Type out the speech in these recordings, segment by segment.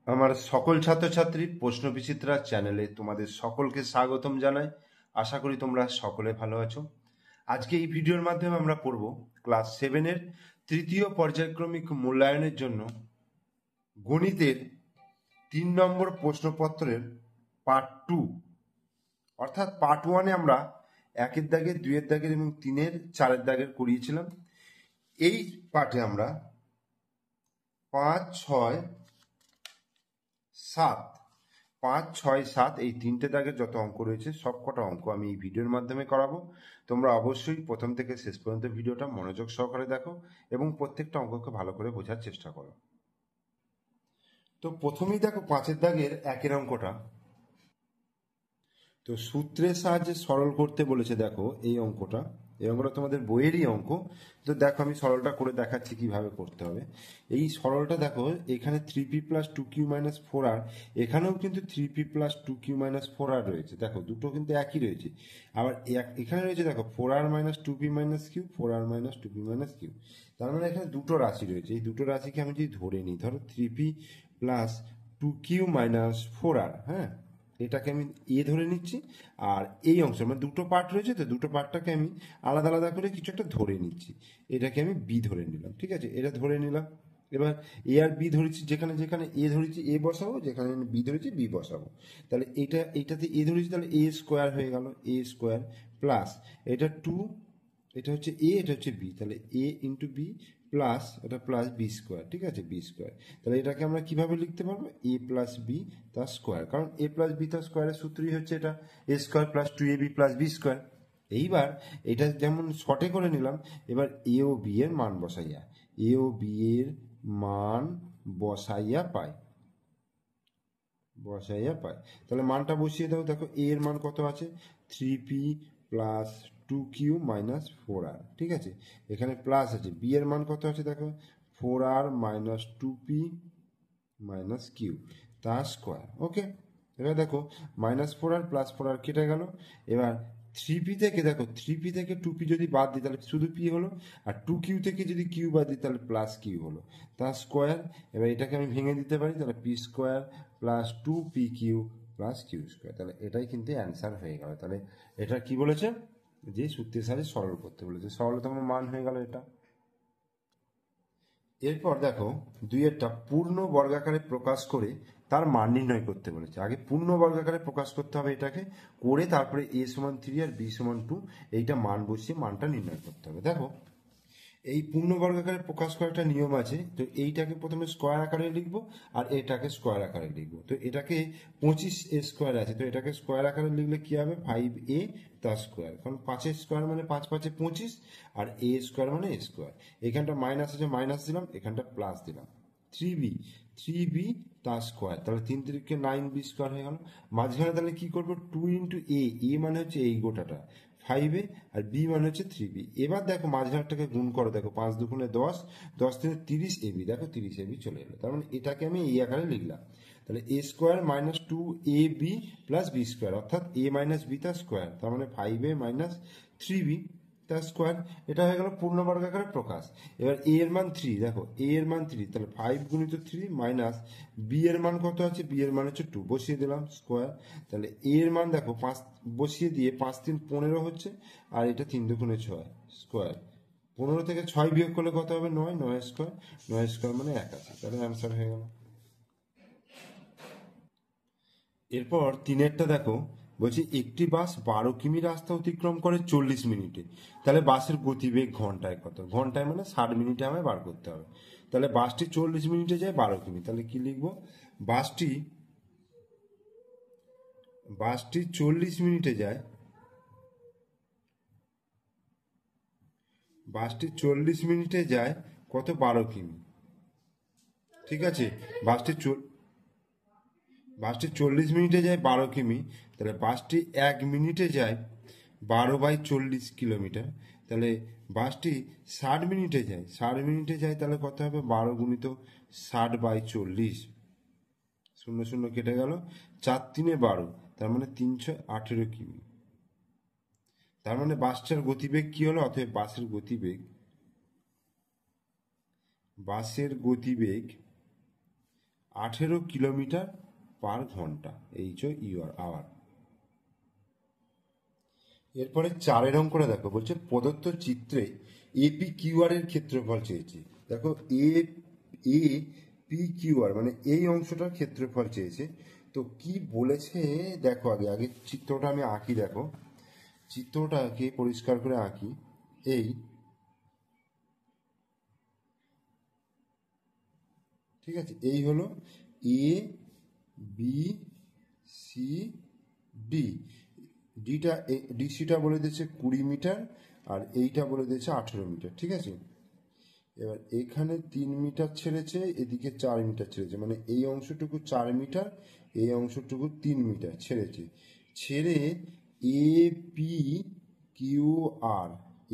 আমার সকল ছাত্রছাত্রী প্রশ্ন বিচিত্রা চ্যানেলে তোমাদের সকলকে স্বাগতম জানাই। আশা করি তোমরা সকলে ভালো আছো। আজকে এই ভিডিওর মাধ্যমে আমরা পড়ব ক্লাস 7-এর তৃতীয় পর্যায়ক্রমিক মূল্যায়নের জন্য গণিতের 3 নম্বর প্রশ্নপত্রের পার্ট 2, অর্থাৎ পার্ট 1-এ আমরা 1-এর দাগের, 2-এর দাগের এবং 3-এর 4-এর দাগের করিয়েছিলাম। এই পার্টে আমরা 5, 6, 7 5, 6, 7 এই 3টে দাগের যত অঙ্ক রয়েছে সব কটা অঙ্ক আমি এই ভিডিওর মাধ্যমে করাবো। তোমরা অবশ্যই প্রথম থেকে শেষ পর্যন্ত ভিডিওটা মনোযোগ সহকারে দেখো এবং প্রত্যেকটা অঙ্ককে ভালো করে বোঝার চেষ্টা করো। তো প্রথমেই দেখো 5-এর দাগের 1-এর অঙ্কটা। তো সূত্রের সাহায্যে সরল করতে বলেছে। দেখো এই অঙ্কটা তোমাদের বইয়েরই অঙ্ক। তো দেখো আমি সরলটা করে দেখাচ্ছি কিভাবে করতে হবে। এই সরলটা দেখো, এখানে 3p plus 2q minus 4r, এখানেও কিন্তু 3p plus 2q minus 4r রয়েছে। দেখো দুটো কিন্তু একই রয়েছে। আবার এখানে রয়েছে দেখো 4r minus 2p minus q, 4r minus 2p minus q। তার মানে এখানে দুটো রাশি রয়েছে। এই দুটো রাশিকে আমি যদি ধরে নিই, ধরো 3p plus 2q minus 4r, হ্যাঁ, এটাকে আমি এ ধরে নিচ্ছি। আর এই অংশ মানে দুটো পার্ট রয়েছে, তো দুটো পার্টটাকে আমি আলাদা আলাদা করে কিছু একটা ধরে নিচ্ছি। এটাকে আমি বি ধরে নিলাম, ঠিক আছে, এটা ধরে নিলাম। এবার এ আর বি ধরেছি, যেখানে যেখানে এ ধরেছি এ বসাবো, যেখানে বি ধরেছি বি বসাবো। তাহলে এইটাতে এ ধরেছি, তাহলে এ স্কোয়ার হয়ে গেল, এ স্কোয়ার প্লাস এটা 2, এটা হচ্ছে এ, এটা হচ্ছে বি, তাহলে এ ইন্টু বি প্লাস এটা প্লাস বি স্কোয়ার, ঠিক আছে, বি স্কোয়ার। তাহলে এটাকে আমরা কিভাবে লিখতে পারবো? এ প্লাস বি তার স্কোয়ার, কারণ এ প্লাস বি তার স্কোয়ারের সূত্রই হচ্ছে এটা, A square plus 2ab plus B square. এইবার এটা যেমন শর্টে করে নিলাম, এবার এ ও বি এর মান বসাইয়া, এ ও বি এর মান বসাইয়া পাই, তাহলে মানটা বসিয়ে দাও। দেখো এ এর মান কত আছে? 3p plus 2q minus 4r, ঠিক আছে, এখানে প্লাস আছে। বি এর মান কত আছে? দেখো 4r minus 2p minus q তার স্কোয়ার। ওকে, এবার দেখো মাইনাস 4r প্লাস 4r কেটে গেল। এবার 3p থেকে, দেখো 3p থেকে 2p যদি বাদ দিই তাহলে শুধু p হলো, আর 2q থেকে যদি q বাদ দিই তাহলে প্লাস q হলো তার স্কোয়ার। এবার এটাকে আমি ভেঙে দিতে পারি, তাহলে p square plus 2pq plus q square. তাহলে এটাই কিন্তু অ্যান্সার হয়ে গেল। তাহলে এটা কি বলেছে? যে সূত্রের সাহায্যে সরল করতে বলেছে। সরলতম মান হয়ে গেল এটা। এরপর দেখো 2-এরটা পূর্ণ বর্গাকারে প্রকাশ করে তার মান নির্ণয় করতে বলেছে। আগে পূর্ণ বর্গাকারে প্রকাশ করতে হবে এটাকে, করে তারপরে a সমান 3 আর b সমান 2 এইটা মান বসিয়ে মানটা নির্ণয় করতে হবে। দেখো এই পূর্ণ বর্গাকারে প্রকাশ করার একটা নিয়ম আছে। তো এইটাকে প্রথমে স্কোয়ার আকারে লিখবো আর এটাকে স্কোয়ার আকারে লিখবো। তো এটাকে 25a স্কোয়ার আছে, তো এটাকে স্কোয়ার আকারে লিখলে কি হবে? 5a তার স্কোয়ার, কারণ 5-এর স্কোয়ার মানে 5 5-এ 25, আর a স্কোয়ার মানে a স্কোয়ার। এখানটা মাইনাস আছে, মাইনাস দিলাম, এখানটা প্লাস দিলাম। 3b তার স্কোয়ার, তাহলে 3 3 9b স্কোয়ার হয়ে গেল। মাঝখানে তাহলে কি করবো? 2 ইন্টু এ মানে হচ্ছে এই গোটাটা 5a, আর বি মানে হচ্ছে 3b। এবার দেখো মাঝখানটাকে গুণ করো, দেখো 5 দুগুণে 10, 10 থেকে 30ab, দেখো 30ab চলে এলো। তার মানে এটাকে আমি এই আকারে লিখলাম। তাহলে a square minus 2ab plus B square, অর্থাৎ a মাইনাস বি তার স্কোয়ার, তার মানে 5a মাইনাস 3b তার স্কোয়ার। এটা হয়ে গেল পূর্ণ বর্গাকারে প্রকাশ। এবার a এর মান 3, দেখো a এর মান 3, তাহলে 5 গুণিত 3 মাইনাস b এর মান কত আছে? b এর মান হচ্ছে 2, বসিয়ে দিলাম স্কোয়ার। তাহলে a এর মান দেখো 5 বসিয়ে দিয়ে 5 3 15 হচ্ছে, আর এটা 3 দুগুণে 6 স্কোয়ার। 15 থেকে 6 বিয়োগ করলে কত হবে? 9, 9 স্কোয়ার, 9 স্কোয়ার মানে 81। তাহলে অ্যান্সার হয়ে গেল। এরপর 3-এরটা দেখো, বলছি একটি বাস 12 কিমি রাস্তা অতিক্রম করে 40 মিনিটে, তাহলে বাসের গতিবেগ ঘন্টায় কত? ঘন্টায় মানে 60 মিনিটে আমায় বার করতে হবে। তাহলে বাসটি 40 মিনিটে যায় 12 কিমি, তাহলে কি লিখবো? বাসটি 40 মিনিটে যায়, বাসটি 40 মিনিটে যায় কত? 12 কিমি, ঠিক আছে। বাসটি 40 মিনিটে যায় 12 কিমি, তাহলে বাসটি 1 মিনিটে যায় 12/40 কিলোমিটার। তাহলে বাসটি 60 মিনিটে যায়, তাহলে কত হবে? 12 গুণিত 60/40, 0 0 কেটে গেল, 4 3 12, তার মানে 318 কিমি। তার মানে বাসটার গতিবেগ কি হলো? অতএব বাসের গতিবেগ 18 কিলোমিটার পার ঘন্টা, এইচ-ও-ইউ-আর, আওয়ার। এরপরে 4 অঙ্কটা দেখো, বলছে প্রদত্ত চিত্রে এপি কিউআর এর ক্ষেত্রফল চেয়েছে। দেখো এ পি কিউআর মানে এই অংশটার ক্ষেত্রফল চেয়েছে। তো কি বলেছে দেখো, আগে চিত্রটা আমি আঁকি। দেখো চিত্রটাকে পরিষ্কার করে আঁকি। ঠিক আছে, এই হলো এ বি সি ডি। ডিসিটা বলে দিয়েছে 20 মিটার, আর এইটা বলে দিয়েছে 18 মিটার। ঠিক আছে, এবার এখানে 3 মিটার ছেড়েছে, এদিকে 4 মিটার ছেড়েছে, মানে এই অংশটুকু 4 মিটার, এই অংশটুকু 3 মিটার ছেড়েছে। ছেড়ে এ পি কিউ আর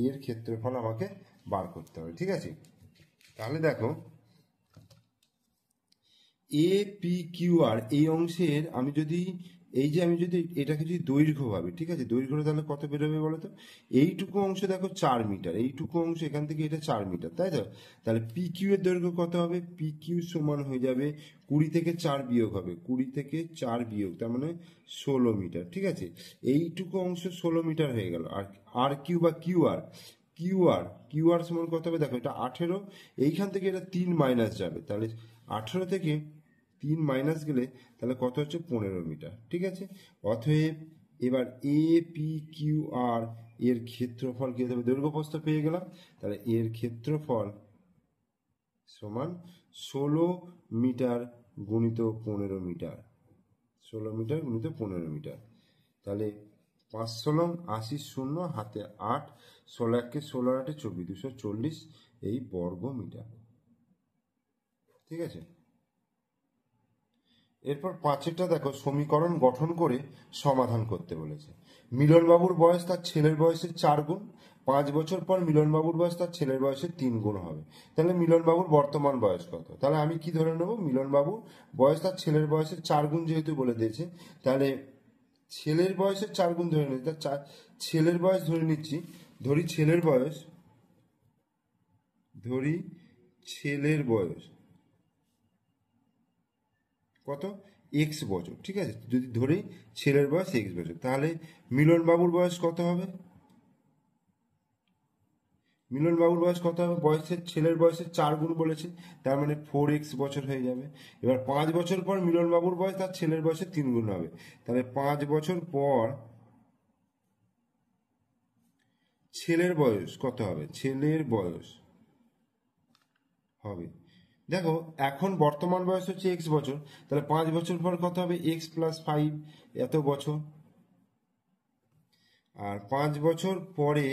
এর ক্ষেত্রফল আমাকে বার করতে হবে। ঠিক আছে, তাহলে দেখো এ পি কিউ আর এই অংশের আমি যদি এটাকে যদি দৈর্ঘ্য ভাবি, ঠিক আছে, দৈর্ঘ্যটা তাহলে কত বেরোবে বলো তো? এইটুকু অংশ দেখো 4 মিটার, এইটুকু অংশ এখান থেকে এটা 4 মিটার, তাই তো? তাহলে পি কিউ এর দৈর্ঘ্য কত হবে? পি কিউ সমান হয়ে যাবে 20 থেকে 4 বিয়োগ হবে, 20 থেকে 4 বিয়োগ, তার মানে 16 মিটার। ঠিক আছে, এইটুকু অংশ 16 মিটার হয়ে গেল। আর আর কিউ বা কিউআর সমান কত হবে? দেখো এটা 18, এইখান থেকে এটা 3 মাইনাস যাবে, তাহলে 18 থেকে 3 মাইনাস গেলে তাহলে কত হচ্ছে? 15 মিটার। ঠিক আছে, অতএব এবার এ পি কিউ আর এর ক্ষেত্রফল কি হতে হবে? দৈর্ঘ্যপ্রস্থ পেয়ে গেলাম, তাহলে এর ক্ষেত্রফল সমান 16 মিটার গুণিত 15 মিটার, 16 মিটার গুণিত 15 মিটার। তাহলে 5 ষোলং 80, শূন্য হাতে 8, 16 একে 16 8 24, 240 এই বর্গ মিটার। ঠিক আছে, এরপর 5টা দেখো, সমীকরণ গঠন করে সমাধান করতে বলেছে। মিলনবাবুর বয়স তার ছেলের বয়সের 4 গুণ, 5 বছর পর মিলনবাবুর বয়স তার ছেলের বয়সের 3 গুণ হবে। তাহলে মিলনবাবুর বর্তমান বয়স কত? তাহলে আমি কি ধরে নেব? মিলনবাবুর বয়স তার ছেলের বয়সের 4 গুণ যেহেতু বলে দিয়েছে, তাহলে ছেলের বয়সের 4 গুণ ধরে নিচ্ছি। ছেলের বয়স ধরে নিচ্ছি, ধরি ছেলের বয়স কত? এক্স বছর। ঠিক আছে, যদি ধরি ছেলের বয়স এক্স বছর, তাহলে মিলনবাবুর বয়স কত হবে? ছেলের বয়সের 4 গুণ বলেছে, তার মানে 4x বছর হয়ে যাবে। এবার 5 বছর পর মিলনবাবুর বয়স তার ছেলের বয়সের 3 গুণ হবে, তাহলে 5 বছর পর ছেলের বয়স কত হবে? ছেলের বয়স হবে, দেখো এখন বর্তমান বয়স হচ্ছে এক্স বছর, তাহলে 5 বছর পর কত হবে? এক্স প্লাস 5 এত বছর। আর 5 বছর পরে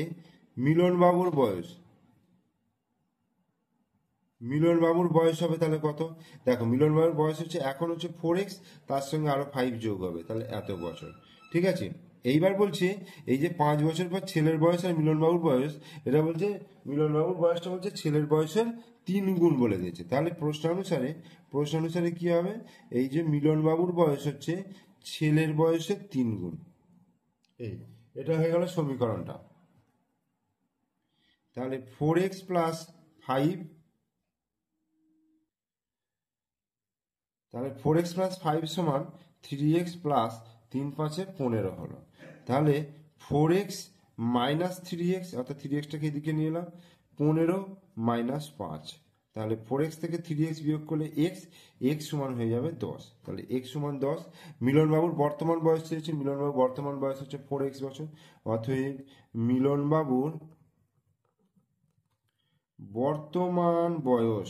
মিলনবাবুর বয়স হবে তাহলে কত? দেখো মিলনবাবুর বয়স হচ্ছে এখন হচ্ছে 4x, তার সঙ্গে আরো 5 যোগ হবে, তাহলে এত বছর। ঠিক আছে, এইবার বলছে এই যে 5 বছর পর ছেলের বয়স আর মিলনবাবুর বয়স, এটা বলছে মিলনবাবুর বয়সটা বলছে ছেলের বয়সের 3 গুণ বলে দিয়েছে। তাহলে প্রশ্ন অনুসারে কি হবে? এই যে মিলনবাবুর বয়স হচ্ছে ছেলের বয়সের 3 গুণ। এটা হয়ে গেল সমীকরণটা। তাহলে 4x প্লাস 5, তাহলে 4x প্লাস 5 সমান 3x প্লাস 3 5 15 হলো। তাহলে 4x মাইনাস 3x, অর্থাৎ 3xটাকে এদিকে নিয়ে এলাম, 15 মাইনাস 5, তাহলে 4x থেকে 3x বিয়োগ করলে x সমান হয়ে যাবে 10। তাহলে x সমান 10। মিলনবাবুর বর্তমান বয়স চেয়েছে, মিলনবাবুর বর্তমান বয়স হচ্ছে 4x বছর, অতএব মিলনবাবুর বর্তমান বয়স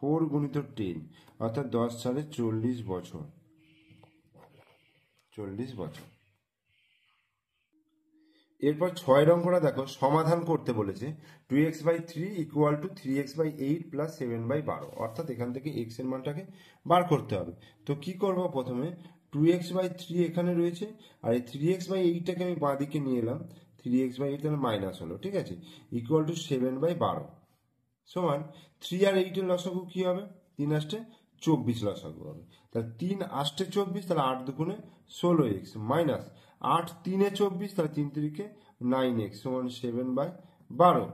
4 গুণিত 10, অর্থাৎ 10 সালে 40 বছর। এরপর 6 অঙ্কটা দেখো, সমাধান করতে বলেছে। 2x/3 equal to 3x/8 plus 7/12, অর্থাৎ এখান থেকে x এর মানটাকে বার করতে হবে। তো কি করব? প্রথমে 2x/3 এখানে রয়েছে, আর এই 3x/8টাকে আমি বাঁ দিকে নিয়ে এলাম, 3x/8 তাহলে মাইনাস হলো। ঠিক আছে, ইকুয়াল টু 7/12 সমান 3 আর 8 এর লসাগু কি হবে? 3 8 24 লসাগু হবে। তাহলে 3 8 24, তাহলে 8 দুগুণে 16x মাইনাস 8 3 24, তাহলে 3 3 9x সমান 7/12।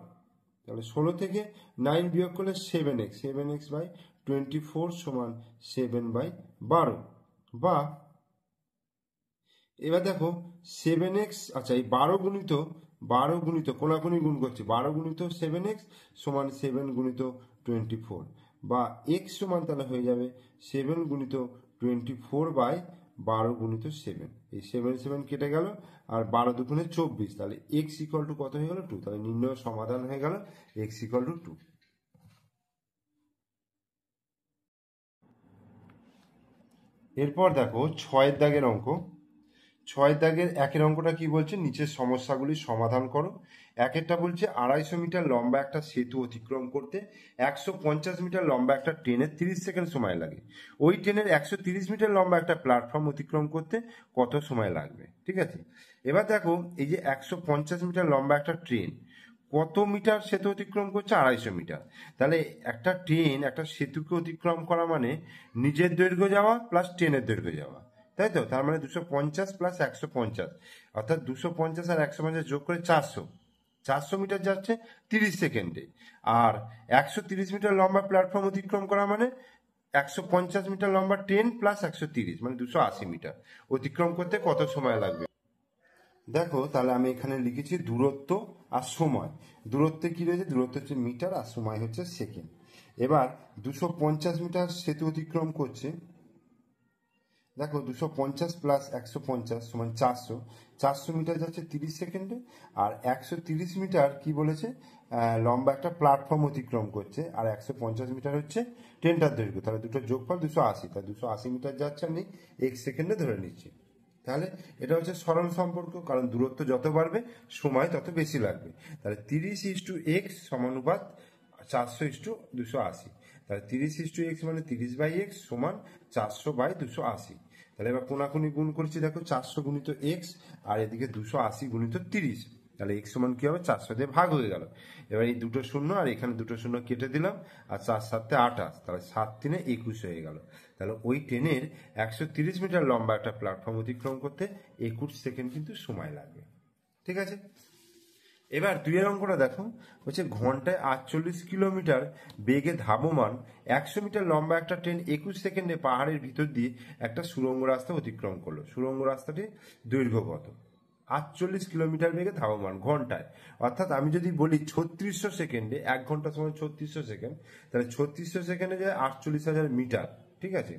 তাহলে 16 থেকে 9 বিয়োগ করলে 7x, 7x বাই 24 সমান 7/12। বা এবার দেখো 7x, আচ্ছা এই 12 গুণিত কোনাকুনি গুণ করছি, 12 গুণিত 7x সমান 7 গুণিত 24, বা x সমান তাহলে হয়ে যাবে 7 গুণিত 24/12 গুণিত 7। এই 7 কেটে গেল, আর 12 দুগুণে 24, তাহলে x ইকুয়াল টু কত হয়ে গেল 2। তাহলে নির্ণয় সমাধান হয়ে গেল x ইকুয়াল টু 2। এরপর দেখো 6 দাগের অঙ্ক। 6 দাগের 1 অঙ্কটা কি বলছে, নিচের সমস্যাগুলি সমাধান করো। 1টা বলছে 250 মিটার লম্বা একটা সেতু অতিক্রম করতে 150 মিটার লম্বা একটা ট্রেনের 30 সেকেন্ড সময় লাগে। ওই ট্রেনের 130 মিটার লম্বা একটা প্ল্যাটফর্ম অতিক্রম করতে কত সময় লাগবে? ঠিক আছে, এবার দেখো এই যে 150 মিটার লম্বা একটা ট্রেন কত মিটার সেতু অতিক্রম করছে? 250 মিটার। তাহলে একটা ট্রেন একটা সেতুকে অতিক্রম করা মানে নিজের দৈর্ঘ্য যাওয়া প্লাস ট্রেনের দৈর্ঘ্য যাওয়া, তাই তো? তার মানে 250 প্লাস 150, অর্থাৎ 250 আর 150 যোগ করে 400 মিটার যাচ্ছে 30 সেকেন্ডে। আর 130 মিটার লম্বা প্ল্যাটফর্ম অতিক্রম করা মানে 150 মিটার লম্বা ট্রেন প্লাস 130 মানে 280 মিটার অতিক্রম করতে কত সময় লাগবে? দেখো তাহলে আমি এখানে লিখেছি দূরত্ব আর সময়। দূরত্বে কি রয়েছে? দূরত্ব হচ্ছে মিটার আর সময় হচ্ছে সেকেন্ড। এবার 250 মিটার সেতু অতিক্রম করছে, দেখো 250 প্লাস 150 সমান 400, 400 মিটার যাচ্ছে 30 সেকেন্ডে। আর 130 মিটার কি বলেছে, লম্বা একটা প্ল্যাটফর্ম অতিক্রম করছে, আর 150 মিটার হচ্ছে ট্রেনটার দৈর্ঘ্য। তাহলে দুটো যোগফল 280, তাহলে 280 মিটার যাচ্ছে আমি 1 সেকেন্ডে ধরে নিচ্ছি। তাহলে এটা হচ্ছে সরল সম্পর্ক, কারণ দূরত্ব যত বাড়বে সময় তত বেশি লাগবে। তাহলে 30:x সমানুপাত 400:280। তাহলে 30:x মানে 30/x সমান 400/280। তাহলে এবার কোনাকুনি গুণ করছি, দেখো 400 গুণিত x আর এদিকে 280 গুণিত 30। তাহলে x সমান কি হবে? 400 দিয়ে ভাগ হয়ে গেল। এবার এই দুটো শূন্য আর এখানে দুটো শূন্য কেটে দিলাম, আর 4 7 28, তাহলে 7 3 21 হয়ে গেল। তাহলে ওই ট্রেনের 130 মিটার লম্বা একটা প্ল্যাটফর্ম অতিক্রম করতে 21 সেকেন্ড কিন্তু সময় লাগবে। ঠিক আছে, এবার 2 অঙ্কটা দেখো, বলছে ঘন্টায় 48 কিলোমিটার বেগে ধাবমান 100 মিটার লম্বা একটা ট্রেন 21 সেকেন্ডে পাহাড়ের ভিতর দিয়ে একটা সুড়ঙ্গ রাস্তা অতিক্রম করলো। সুড়ঙ্গ রাস্তাটির দৈর্ঘ্য কত? 48 কিলোমিটার বেগে ধাবমান ঘন্টায়, অর্থাৎ আমি যদি বলি 3600 সেকেন্ডে, 1 ঘন্টা সময় 3600 সেকেন্ড, তাহলে 3600 সেকেন্ডে যায় 48,000 মিটার। ঠিক আছে,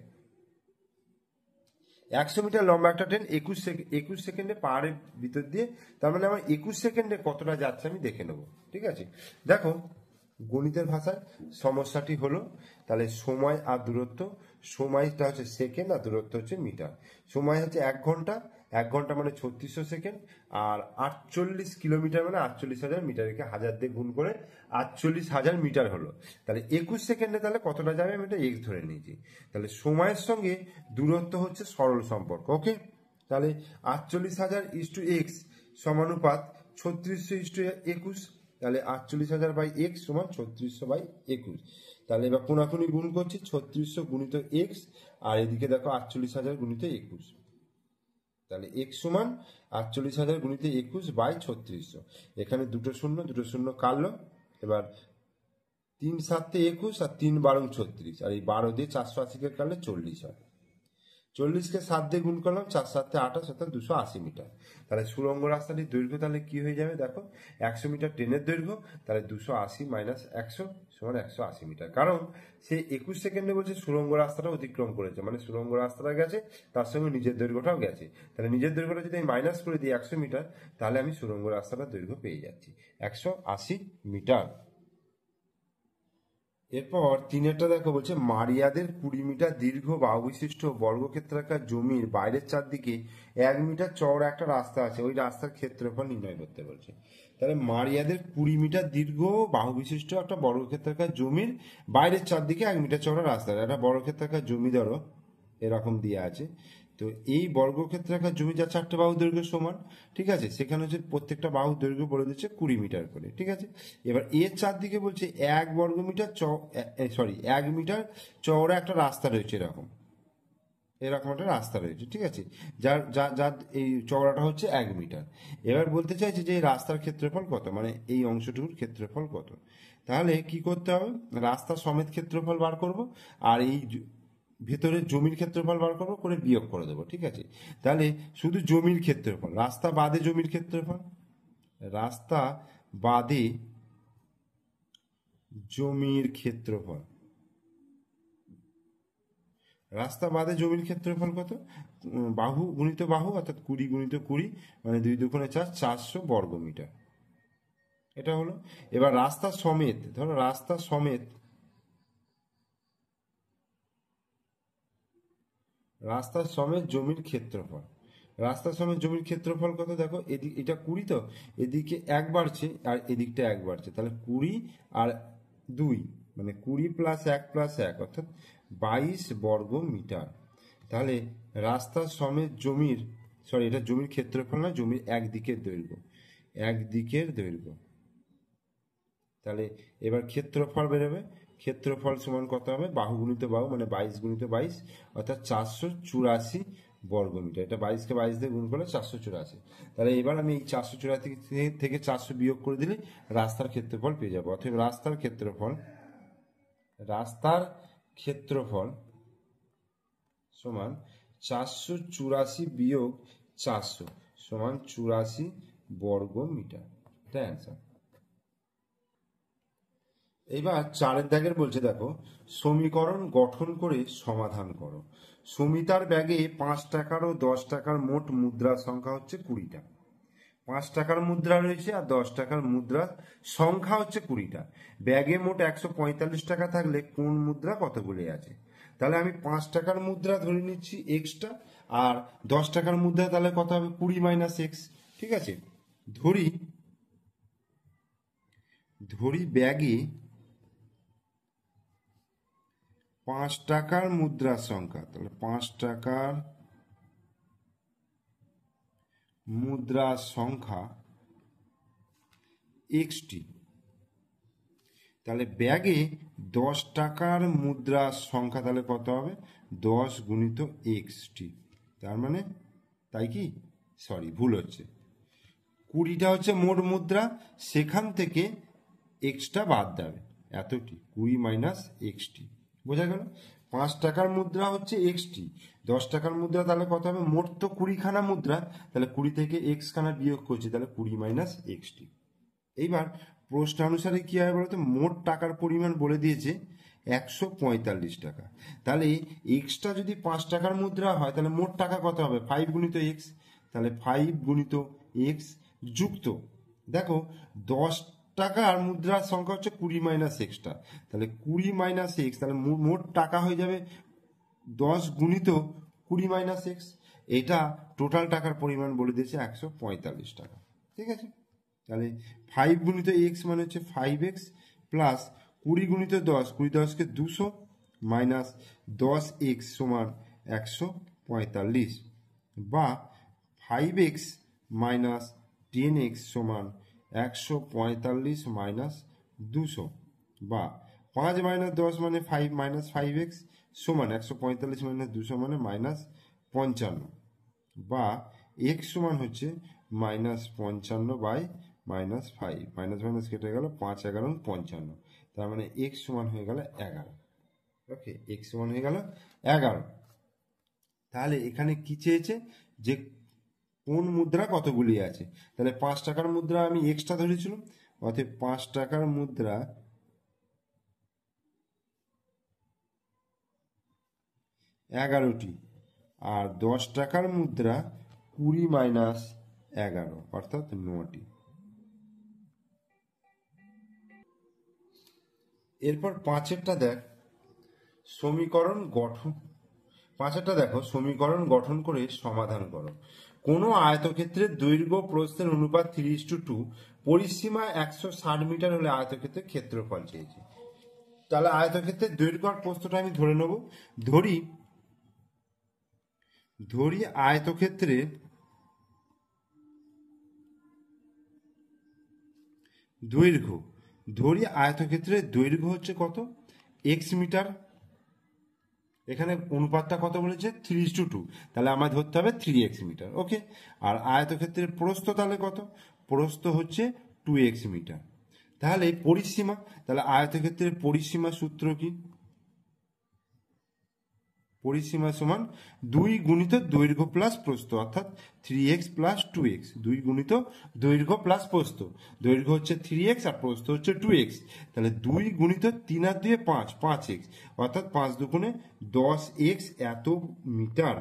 100 মিটার লম্বা একটা ট্রেন 21 সেকেন্ডে পাহাড়ের ভিতর দিয়ে, তার মানে আমার 21 সেকেন্ডে কতটা যাচ্ছে আমি দেখে নেব। ঠিক আছে, দেখো গণিতের ভাষায় সমস্যাটি হলো, তাহলে সময় আর দূরত্ব, সময়টা হচ্ছে সেকেন্ড আর দূরত্ব হচ্ছে মিটার। সময় হচ্ছে 1 ঘন্টা, 1 ঘন্টা মানে 3600 সেকেন্ড, আর 48 কিলোমিটার মানে 48,000 মিটারকে 1000 দিয়ে গুণ করে 48,000 মিটার হলো। তাহলে 21 সেকেন্ডে তাহলে কতটা যাবে আমি এটা এক্স ধরে নিয়েছি। তাহলে সময়ের সঙ্গে দূরত্ব হচ্ছে সরল সম্পর্ক। ওকে, তাহলে 48,000:x সমানুপাত 3600:21, তাহলে 48,000/x সমান 3600/21। তাহলে এবার কোনাকুনি গুণ করছি, 3600 গুণিত x আর এদিকে দেখো 48,000 গুণিত 21। তাহলে x সমান 48,000 গুণিত 21/3600। এখানে দুটো শূন্য কাটলো। এবার 3 7 21 আর 3 12 36, আর এই 12 দিয়ে 480-কে কাটলে 40 হয়। 40-কে 7 দিয়ে গুণ করলাম, 4 7 28, অর্থাৎ 280 মিটার। তাহলে সুড়ঙ্গ রাস্তাটির দৈর্ঘ্য তাহলে কি হয়ে যাবে? দেখো 100 মিটার ট্রেনের দৈর্ঘ্য, তাহলে 280 মাইনাস 100 সমান 180 মিটার। কারণ সে 21 সেকেন্ডে বলছে সুড়ঙ্গ রাস্তাটা অতিক্রম করেছে, মানে সুড়ঙ্গ রাস্তাটা গেছে তার সঙ্গে নিজের দৈর্ঘ্যটাও গেছে। তাহলে নিজের দৈর্ঘ্যটা যদি আমি মাইনাস করে দিই 100 মিটার, তাহলে আমি সুড়ঙ্গ রাস্তাটার দৈর্ঘ্য পেয়ে যাচ্ছি 180 মিটার। এরপর 3-এরটা দেখো, বলছে মারিয়াদের 20 মিটার দীর্ঘ বাহু বিশিষ্ট বর্গক্ষেত্রাকার জমির বাইরের চারদিকে 1 মিটার চওড়া একটা রাস্তা আছে, ওই রাস্তার ক্ষেত্রফল নির্ণয় করতে বলছে। তাহলে মারিয়াদের 20 মিটার দীর্ঘ বাহু বিশিষ্ট একটা বর্গক্ষেত্রাকার জমির বাইরের চারদিকে 1 মিটার চওড়া রাস্তা, একটা বর্গক্ষেত্রাকার জমি ধরো এরকম দিয়ে আছে। তো এই বর্গক্ষেত্রাকার জমি যা 4টে বাহু দৈর্ঘ্য সমান, ঠিক আছে, সেখানে হচ্ছে প্রত্যেকটা বাহু দৈর্ঘ্য বলে দিচ্ছে 20 মিটার করে। ঠিক আছে, এবার এর চারদিকে বলছে 1 মিটার চওড়া একটা রাস্তা রয়েছে এরকম। এরকম একটা রাস্তা রয়েছে, ঠিক আছে, যার যার যার এই চওড়াটা হচ্ছে 1 মিটার। এবার বলতে চাইছে যে এই রাস্তার ক্ষেত্রফল কত, মানে এই অংশটুকুর ক্ষেত্রফল কত। তাহলে কি করতে হবে, রাস্তা সমেত ক্ষেত্রফল বার করব, আর এই ভেতরের জমির ক্ষেত্রফল বার করবো, করে বিয়োগ করে দেবো, ঠিক আছে। তাহলে শুধু জমির ক্ষেত্রফল, রাস্তা বাদে জমির ক্ষেত্রফল, রাস্তা বাদে জমির ক্ষেত্রফল, রাস্তা বাদে জমির ক্ষেত্রফল কত, বাহু গুণিত বাহু অর্থাৎ 20 গুণিত 20, মানে 2 দুগুণে 4, 400 বর্গমিটার। এটা হলো। এবার রাস্তা সমেত, ধরো রাস্তা সমেত, রাস্তার সমেত জমির ক্ষেত্রফল, রাস্তার সমেত জমির ক্ষেত্রফল কত, দেখো এদিক এটা 20, তো এদিকে 1 বাড়ছে আর এদিকটা 1 বাড়ছে, তাহলে 20 আর 2, মানে 20 প্লাস 1 প্লাস 1 অর্থাৎ 22 বর্গ মিটার। তাহলে রাস্তার সমেত জমির, সরি এটা জমির ক্ষেত্রফল না, জমির একদিকের দৈর্ঘ্য, একদিকের দৈর্ঘ্য। তাহলে এবার ক্ষেত্রফল বেরোবে, ক্ষেত্রফল সমান কত হবে, বাহু গুণিত বাহু মানে 22 গুণিত 22 অর্থাৎ 484 বর্গমিটার। এটা 22কে 22 দিয়ে গুণ করলে 484। তাহলে এবার আমি এই 484 থেকে 400 বিয়োগ করে দিলে রাস্তার ক্ষেত্রফল পেয়ে যাবো। অতএব রাস্তার ক্ষেত্রফল, রাস্তার ক্ষেত্রফল সমান 484 বিয়োগ 400 সমান 84 বর্গ মিটার। এটা অ্যান্সার। এবার 4 দাগের বলছে, দেখো সমীকরণ গঠন করে সমাধান করো। সুমিতার ব্যাগে 5 টাকার ও 10 টাকার মোট মুদ্রার সংখ্যা হচ্ছে 20টা। 5 টাকার মুদ্রা রয়েছে আর 10 টাকার মুদ্রার সংখ্যা হচ্ছে 20টা। ব্যাগে মোট 145 টাকা থাকলে কোন মুদ্রা কতগুলি আছে। তাহলে আমি 5 টাকার মুদ্রা ধরে নিচ্ছি এক্সটা, আর 10 টাকার মুদ্রা তাহলে কত হবে, 20 মাইনাস এক্স, ঠিক আছে। ধরি ধরি ব্যাগে 5 টাকার মুদ্রার সংখ্যা, তাহলে 5 টাকার মুদ্রার সংখ্যা এক্সটি। তাহলে ব্যাগে 10 টাকার মুদ্রার সংখ্যা তাহলে কত হবে, 10 গুণিত এক্সটি। তার মানে তাই কি, সরি ভুল হচ্ছে, 20টা হচ্ছে মোট মুদ্রা, সেখান থেকে এক্সটা বাদ দেবে, এতটি 20 মাইনাস এক্সটি, বোঝা গেল। 5 টাকার মুদ্রা হচ্ছে এক্সটি, 10 টাকার মুদ্রা তাহলে কত হবে, মোট তো 20খানা মুদ্রা, তাহলে 20 থেকে এক্স খানা বিয়োগ করছি, তাহলে 20 মাইনাস এক্সটি। এইবার প্রশ্নানুসারে কি হবে বলতো, মোট টাকার পরিমাণ বলে দিয়েছে 145 টাকা। তাহলে এক্সটা যদি 5 টাকার মুদ্রা হয় তাহলে মোট টাকা কত হবে, 5 গুণিত এক্স, তাহলে 5 গুণিত এক্স যুক্ত, দেখো 10 টাকার মুদ্রার সংখ্যা হচ্ছে 20 মাইনাস এক্সটা, তাহলে 20 মাইনাস এক্স, তাহলে মোট টাকা হয়ে যাবে 10 গুণিত 20 মাইনাস এক্স। এটা টোটাল টাকার পরিমাণ বলে দিয়েছে 145 টাকা, ঠিক আছে। তাহলে 5 গুণিত এক্স মানে হচ্ছে 5x প্লাস 20 গুণিত 10, 20 10কে 200 মাইনাস 10x সমান 145, বা 5x মাইনাস 10x সমান 145 মাইনাস 200, বা 5 মাইনাস 10 মানে 5 মাইনাস 5x সমান 145 মাইনাস 200 মানে মাইনাস 55, বা x সমান হচ্ছে minus 55 by minus 5, minus minus কেটে গেল, 5 11 55, তার মানে x সমান হয়ে গেল 11। ওকে, x সমান হয়ে গেল 11। তাহলে এখানে কি চেয়েছে, যে কোন মুদ্রা কতগুলি আছে। তাহলে 5 টাকার মুদ্রা আমি এক্সটা ধরেছিলাম, অতএব 5 টাকার মুদ্রা 11টি, আর 10 টাকার মুদ্রা 20 মাইনাস 11 অর্থাৎ 9টি। এরপর 5এরটা দেখ, সমীকরণ গঠন, 5এরটা দেখো, সমীকরণ গঠন করে সমাধান করো। কোনো আয়তক্ষেত্রের দৈর্ঘ্য প্রস্থের অনুপাত 3:2, পরিসীমা 160 মিটার হলে আয়তক্ষেত্রের ক্ষেত্রফল চেয়েছে। তাহলে আয়তক্ষেত্রের দৈর্ঘ্য আর প্রস্থটা আমি ধরে নেব। ধরি আয়তক্ষেত্রের দৈর্ঘ্য, ধরি আয়তক্ষেত্রের দৈর্ঘ্য হচ্ছে কত, এক্স মিটার, এখানে অনুপাতটা কত বলেছে 3:2, তাহলে আমায় ধরতে হবে 3x মিটার। ওকে, আর আয়তক্ষেত্রের প্রস্থ তাহলে কত, প্রস্থ হচ্ছে 2x মিটার। তাহলে পরিসীমা, তাহলে আয়তক্ষেত্রের পরিসীমা সূত্র কি, পরিসীমা সমান 2 গুণিত দৈর্ঘ্য প্লাস প্রস্থ, অর্থাৎ 3x প্লাস 2x, 2 গুণিত দৈর্ঘ্য প্লাস প্রস্থ, দৈর্ঘ্য হচ্ছে 3x আর প্রস্থ হচ্ছে 2x, তাহলে 2 গুণিত 3 আর 2 5, 5x, অর্থাৎ 5 দুগুণে 10x, এত মিটার,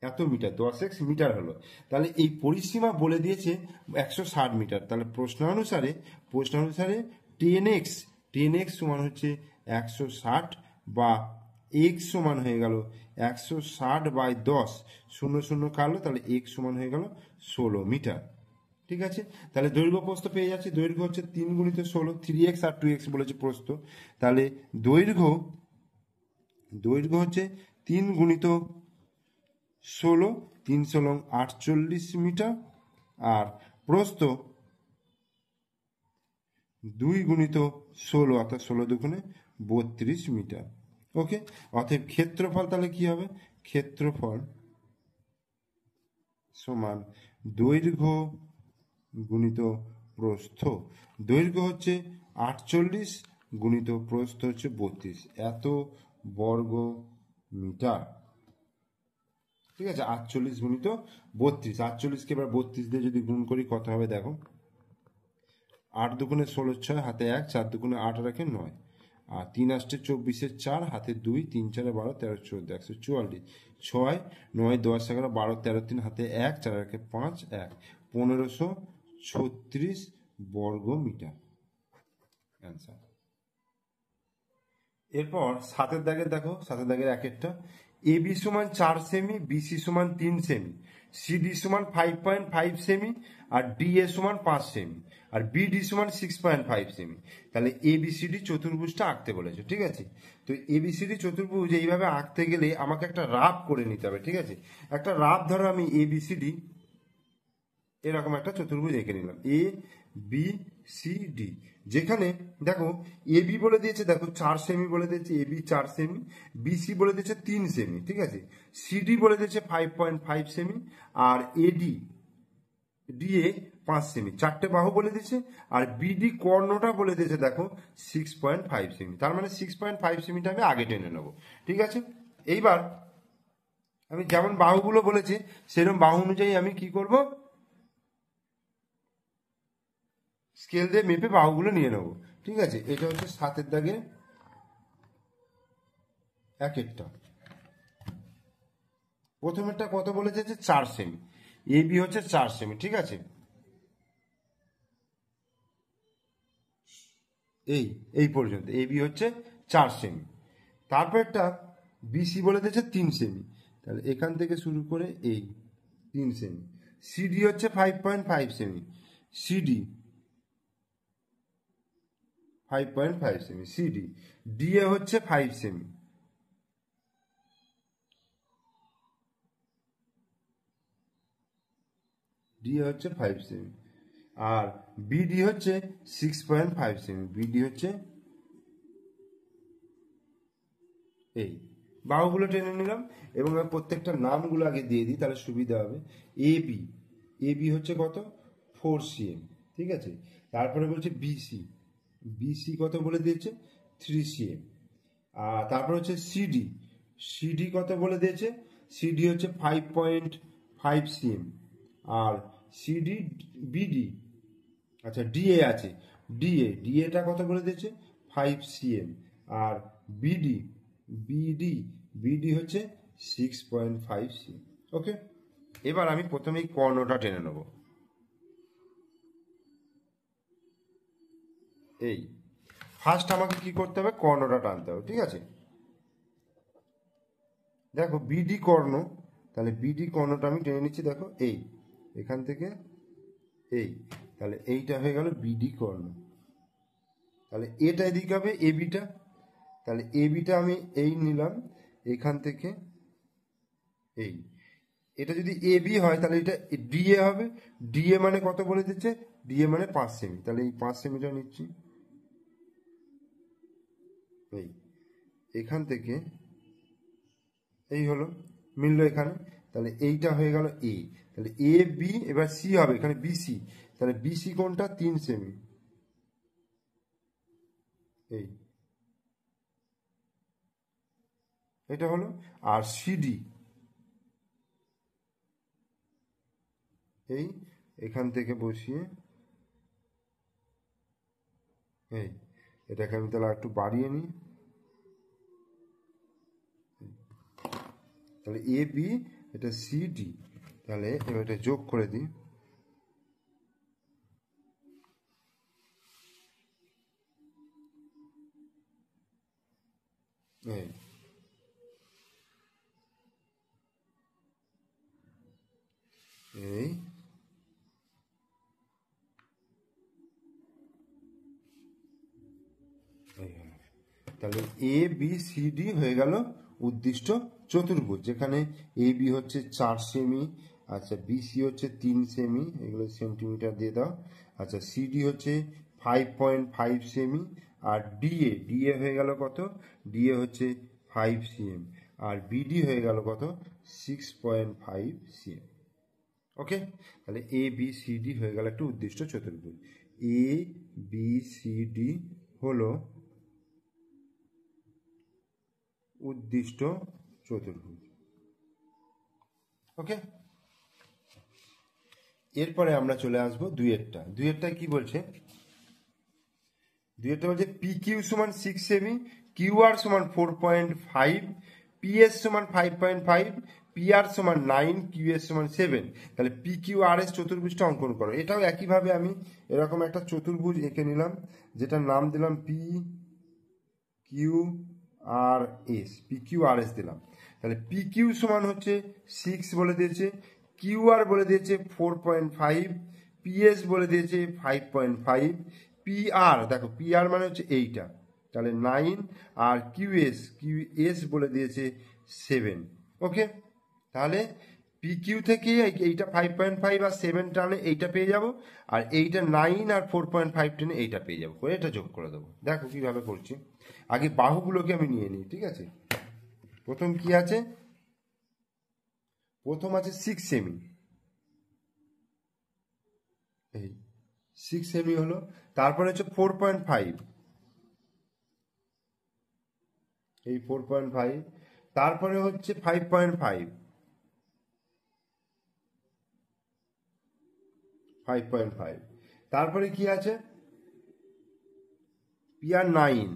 এত মিটার 10x মিটার হলো। তাহলে এই পরিসীমা বলে দিয়েছে 160 মিটার, তাহলে প্রশ্ন অনুসারে 10x, 10x সমান হচ্ছে 160, বা x সমান হয়ে গেল 160/10, 0 0 কাটলো, তাহলে x সমান হয়ে গেল 16 মিটার। ঠিক আছে, তাহলে দৈর্ঘ্য প্রস্থ পেয়ে যাচ্ছি, দৈর্ঘ্য হচ্ছে 3 গুণিত 16, 3x আর 2x বলেছে প্রস্থ, তাহলে দৈর্ঘ্য হচ্ছে 3 গুণিত 16, 3 16 48 মিটার, আর প্রস্থ 2 গুণিত 16, অর্থাৎ 16 দুগুণে 32 মিটার। ওকে, অতএব ক্ষেত্রফল তাহলে কি হবে, ক্ষেত্রফল সমান দৈর্ঘ্য গুণিত প্রস্থ, দৈর্ঘ্য হচ্ছে 48 গুণিত প্রস্থ হচ্ছে 32, এত বর্গ মিটার। ঠিক আছে, 48 গুণিত 32, 48কে এবার 32 দিয়ে যদি গুণ করি কত হবে দেখো, 8 দুগুণে 16, 6 হাতে 1, 4 দুগুণে 8 রাখে 9, আর 3 8 24, 4 হাতে 2, 3 4 12, 13 14, 144, 6 9 10 11 12 13, 3 হাতে 1, 4 রাখে 5, 1, 1536 বর্গ মিটার অ্যান্সার। এরপর 7 দাগের দেখো, 7 দাগের এক একটা, এবি সমান 4 সেমি, বিসি সমান 3 সেমি, সিডি সমান 5.5 সেমি, আর ডিএ সমান 5 সেমি, আর বিডি সমান 6.5 সেমি। তাহলে এবিসিডি চতুর্ভুজটা আঁকতে বলেছে। ঠিক আছে, তো এবিসিডি চতুর্ভুজ এইভাবে আঁকতে গেলে আমাকে একটা রাফ করে নিতে হবে। ঠিক আছে, একটা রাফ ধরো আমি এবিসিডি এরকম একটা চতুর্ভুজ এঁকে নিলাম, এ বি সি ডি, যেখানে দেখো এবি বলে দিয়েছে, দেখো 4 সেমি বলে দিয়েছে, এবি 4 সেমি, বিসি বলে দিয়েছে 3 সেমি, ঠিক আছে, সিডি বলে দিয়েছে 5.5 সেমি, আর এডি ডিএ 5 সেমি, 4টে বাহু বলে দিয়েছে, আর বিডি কর্ণটা বলে দিয়েছে দেখো 6.5 সেমি, তার মানে 6.5 সেমিটা আমি আগে টেনে নেবো। ঠিক আছে, এইবার আমি যেমন বাহুগুলো বলেছি সেরকম বাহু অনুযায়ী আমি কি করব, স্কেল দিয়ে মেপে বাহুগুলো নিয়ে নেবো। ঠিক আছে, এটা হচ্ছে 7 দাগে এক একটা। প্রথমেরটা কত বলেছে, 4 সেমি, এ বি হচ্ছে 4 সেমি। ঠিক আছে, এই পর্যন্ত এ বি হচ্ছে 4 সেমি। তারপরটা বিসি বলে দিয়েছে 3 সেমি, তাহলে এখান থেকে শুরু করে এই 3 সেমি। সিডি হচ্ছে 5.5 semi, CD 5.5 semi, CD. DA হচ্ছে 5 সেমি, ডিএ হচ্ছে 5 সেমি, আর বিডি হচ্ছে 6.5 সেমি, বিডি হচ্ছে এই। বাহুগুলো টেনে নিলাম এবং আমি প্রত্যেকটা নামগুলো আগে দিয়ে দিই, তাহলে সুবিধা হবে। এবি, এবি হচ্ছে কত 4 সিএম। ঠিক আছে, তারপরে বলছে বিসি, বিসি কত বলে দিয়েছে 3 সিএম। আর তারপর হচ্ছে সিডি, সিডি কত বলে দিয়েছে, সিডি হচ্ছে 5.5 সিএম। আর সিডি বিডি, আচ্ছা ডিএ আছে, ডিএ, ডিএটা কত বলে দিয়েছে 5 সিএম। আর বিডি, বিডি, বিডি হচ্ছে 6.5 সিএম। ওকে, এবার আমি প্রথমেই কর্ণটা টেনে নেব। এই ফার্স্ট আমাকে কি করতে হবে, কর্ণটা টানতে হবে। ঠিক আছে, দেখো বিডি কর্ণ, তাহলে বিডি কর্ণটা আমি টেনে নিচ্ছি, দেখো এই এখান থেকে এই, তাহলে এইটা হয়ে গেল বিডি কর্ণ। তাহলে এটা এদিকে হবে এবিটা, তাহলে এবিটা আমি এই নিলাম এখান থেকে এই। এটা যদি এবি হয় তাহলে এটা ডিএ হবে, ডিএ মানে কত বলে দিচ্ছে, ডিএ মানে 5 সেমি, তাহলে এই 5 সেমিটা নিচ্ছি এই। এখান থেকে এই হলো, মিললো এখানে। তাহলে এইটা হয়ে গেল এ। তাহলে এ বি, এবার সি হবে এখানে বিসি। তাহলে বিসি কোনটা? 3 সেমি। এই এটা হলো। আর সিডি এই এখান থেকে বসিয়ে এই এটাকে আমি তাহলে একটু বাড়িয়ে নিই। তাহলে এ বি, এটা সি ডি। তাহলে এবার এটা যোগ করে দিই। এই এই এই হলো। তাহলে এ বি সি ডি হয়ে গেল উদ্দিষ্ট চতুর্ভুজ, যেখানে এ বি হচ্ছে 4 সেমি, আচ্ছা বিসি হচ্ছে 3 সেমি, এগুলো সেন্টিমিটার দিয়ে দাও, আচ্ছা সিডি হচ্ছে 5.5 সেমি, আর ডিএ হয়ে গেল কত? ডিএ হচ্ছে 5 সিএম, আর বিডি হয়ে গেল কত? 6.5 সিএম। ওকে, তাহলে এ বি সি ডি হয়ে গেল একটা উদ্দিষ্ট চতুর্ভুজ। এ বি সি ডি হলো উদ্দিষ্ট চতুর্ভুজ। ওকে, এরপরে আমরা চলে আসবো দুইয়েরটা। দুইয়েরটায় কি বলছে? দুইয়েরটা বলছে পি কিউ সমান 6 সেমি, কিউ আর সমান 4.5, পিএস সমান 5.5, পিআর সমান 9, কিউএস সমান 7। তাহলে পি কিউ আর এস চতুর্ভুজটা অঙ্কন করো। এটাও একইভাবে আমি এরকম একটা চতুর্ভুজ এঁকে নিলাম, যেটার নাম দিলাম P Q R S, P Q R S দিলাম। তাহলে পি কিউ সমান হচ্ছে 6 বলে দিয়েছে, কিউ আর বলে দিয়েছে 4.5, পিএস বলে দিয়েছে 5.5, পি আর দেখো পি আর মানে হচ্ছে এইটা, তাহলে 9, আর কিউএস বলে দিয়েছে 7। ওকে, তাহলে পি কিউ থেকে এইটা 5.5 আর 7 টানে এইটা পেয়ে যাব, আর এইটা 9 আর 4.5 টেনে এইটা পেয়ে যাবো, করে এটা যোগ করে দেবো। দেখো কিভাবে করছি। আগে বাহুগুলোকে আমি নিয়ে নিই, ঠিক আছে? প্রথম কি আছে? প্রথম আছে 6 সেমি, এই 6 সেমি হলো। তারপরে হচ্ছে 4.5, এই 4.5। তারপরে হচ্ছে 5.5, 5.5। তারপরে কি আছে? পিআর 9,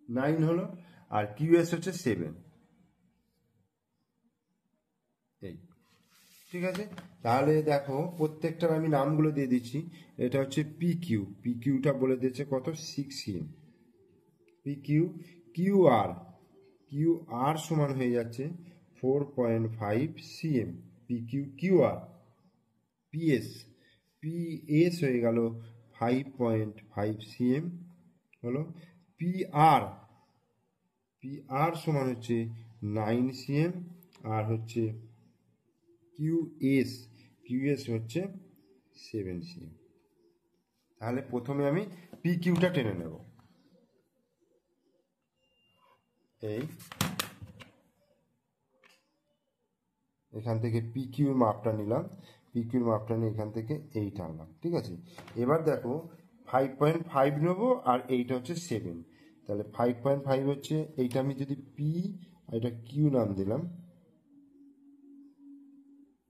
9 হলো, আর কিউএস হচ্ছে 7। এই ঠিক আছে, তাহলে দেখো প্রত্যেকটার আমি নামগুলো দিয়ে দিচ্ছি। এটা হচ্ছে পি কিউ, পি কিউটা বলে দিয়েছে কত? 6 CM. P Q, Q R সমান হয়ে যাচ্ছে 4.5 CM. P Q Q R, PS, PS হয়ে গেল 5.5 সিএম হলো। পি আর, পি আর সমান হচ্ছে 9 সিএম, আর হচ্ছে কিউএস, কিউএস হচ্ছে 7 সিএম। তাহলে প্রথমে আমি পি কিউটা টেনে নেব। এই এখান থেকে পি কিউর মাপটা নিলাম, পি কিউর মাপটা নিয়ে এখান থেকে এই টানলাম, ঠিক আছে? এবার দেখো 5.5 নেবো, আর এইটা হচ্ছে 7। তাহলে 5.5 হচ্ছে এইটা, আমি যদি পি আর এটা কিউ নাম দিলাম,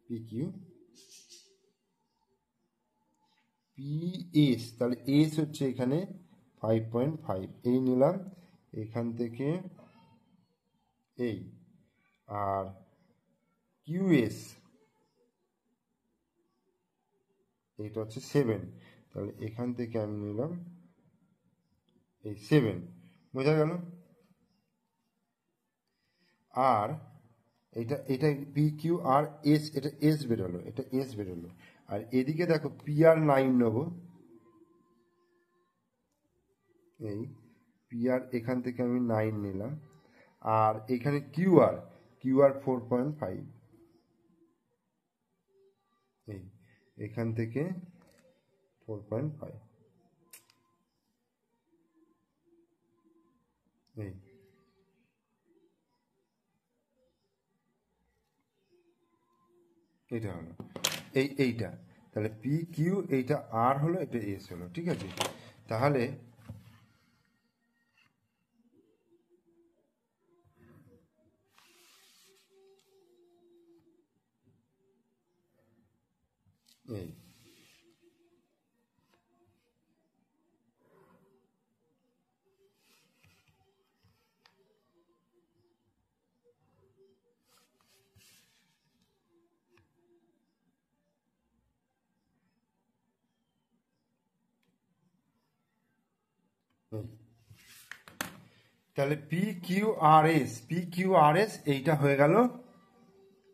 পি কিউ, পি এস, তাহলে এস হচ্ছে এখানে 5.5, এই নিলাম এখান থেকে এই, আর কিউএস এইটা হচ্ছে 7, তাহলে এখান থেকে আমি নিলাম এই 7। বোঝা গেল? আর এটা এটা পি কিউ আর এস, এটা এস বেরোলো, এটা এস বেরোলো। আর এদিকে দেখো পি আর 9 নেবো, এই পি আর এখান থেকে আমি 9 নিলাম, আর এখানে কিউ আর 4.5, এই এখান থেকে 4.5। এই এটা হলো এইটা, তাহলে পি কিউ, এইটা আর হলো, এটা এস হলো, ঠিক আছে। তাহলে এই তাহলে পি কিউ আর এস এইটা হয়ে গেল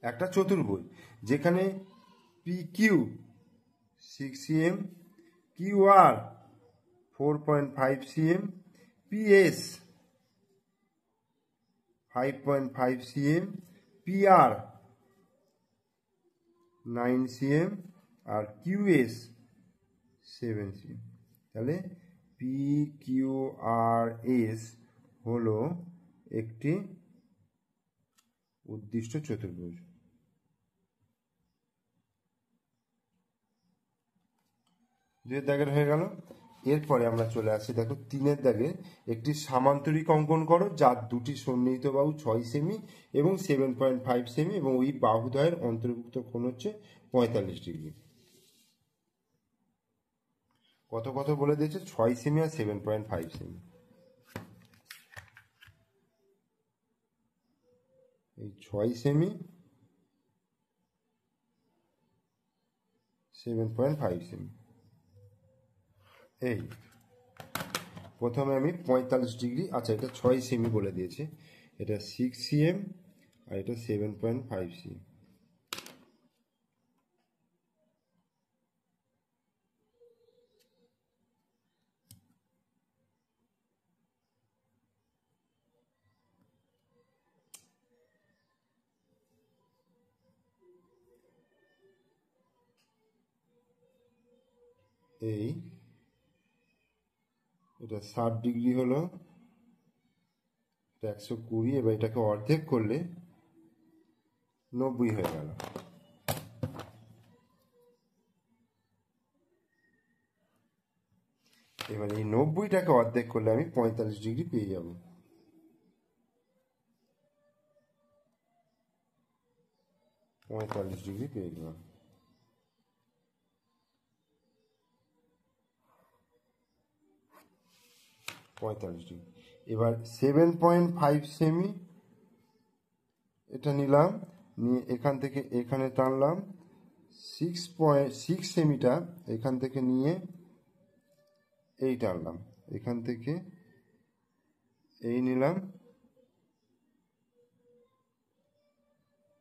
একটা চতুর্ভুজ, যেখানে P Q 6 cm, Q R 4.5 cm, PS 5.5 cm, PR 9 cm, আর কিউএস 7 cm। তাহলে পি কিউ আর এস হলো একটি উদ্দিষ্ট চতুর্ভুজ। দুয়ের দাগের হয়ে গেল। এরপরে আমরা চলে আসি, দেখো 3-এর দাগে একটি সামান্তরিক অঙ্কন করো যার দুটি সন্নিহিত বাহু 6 সেমি এবং 7.5 সেমি এবং ওই বাহুদ্বয়ের অন্তর্ভুক্ত কোণ হচ্ছে 45 ডিগ্রি। কত কত বলে দিয়েছে, 6 সেমি আর 7.5 সেমি। এই 6 সেমি 7.5 সেমি। এই প্রথমে আমি 45 ডিগ্রি, আচ্ছা এটা 6 সেমি বলে দিয়েছে, এটা 6 cm আর এটা 7.5 cm। এই এটা 60 ডিগ্রি হলো, এটা 120, এবার এটাকে অর্ধেক করলে 90 হয়ে গেল। এবার এই 90টাকে অর্ধেক করলে আমি 45 ডিগ্রি পেয়ে যাব। পঁয়তাল্লিশ ডিগ্রি পেয়ে গেলাম। এবার 7.5 সেমি এটা নিলাম, নিয়ে এখান থেকে এখানে টানলাম, 6 সেমিটা এখান থেকে নিয়ে এই টানলাম, এখান থেকে এই নিলাম,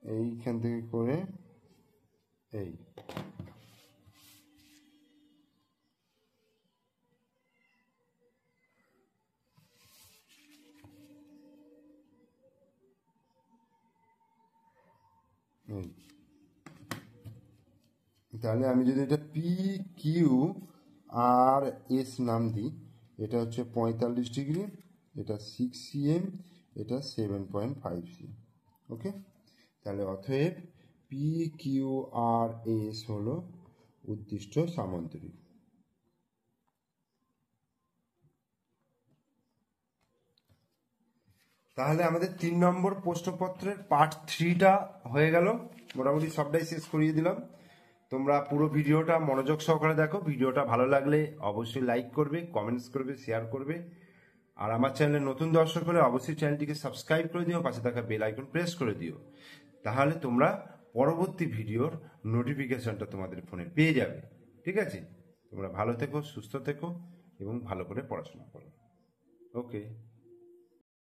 এইখান থেকে করে এই তাহলে আমি যদি এটা পি কিউ আর এস নাম দিই, এটা হচ্ছে 45 ডিগ্রি, এটা 6 cm, এটা 7.5 cm। ওকে, তাহলে অতএব পি কিউ আর এস হলো উদ্দিষ্ট সামান্তরিক। তাহলে আমাদের 3 নম্বর প্রশ্নপত্রের পার্ট 3টা হয়ে গেল, মোটামুটি সবটাই শেষ করিয়ে দিলাম। তোমরা পুরো ভিডিওটা মনোযোগ সহকারে দেখো, ভিডিওটা ভালো লাগলে অবশ্যই লাইক করবে, কমেন্টস করবে, শেয়ার করবে, আর আমার চ্যানেলে নতুন দর্শক হলে অবশ্যই চ্যানেলটিকে সাবস্ক্রাইব করে দিও, পাশে থাকা বেল আইকন প্রেস করে দিও, তাহলে তোমরা পরবর্তী ভিডিওর নোটিফিকেশনটা তোমাদের ফোনে পেয়ে যাবে। ঠিক আছে, তোমরা ভালো থেকো, সুস্থ থেকো এবং ভালো করে পড়াশোনা করো। ওকে।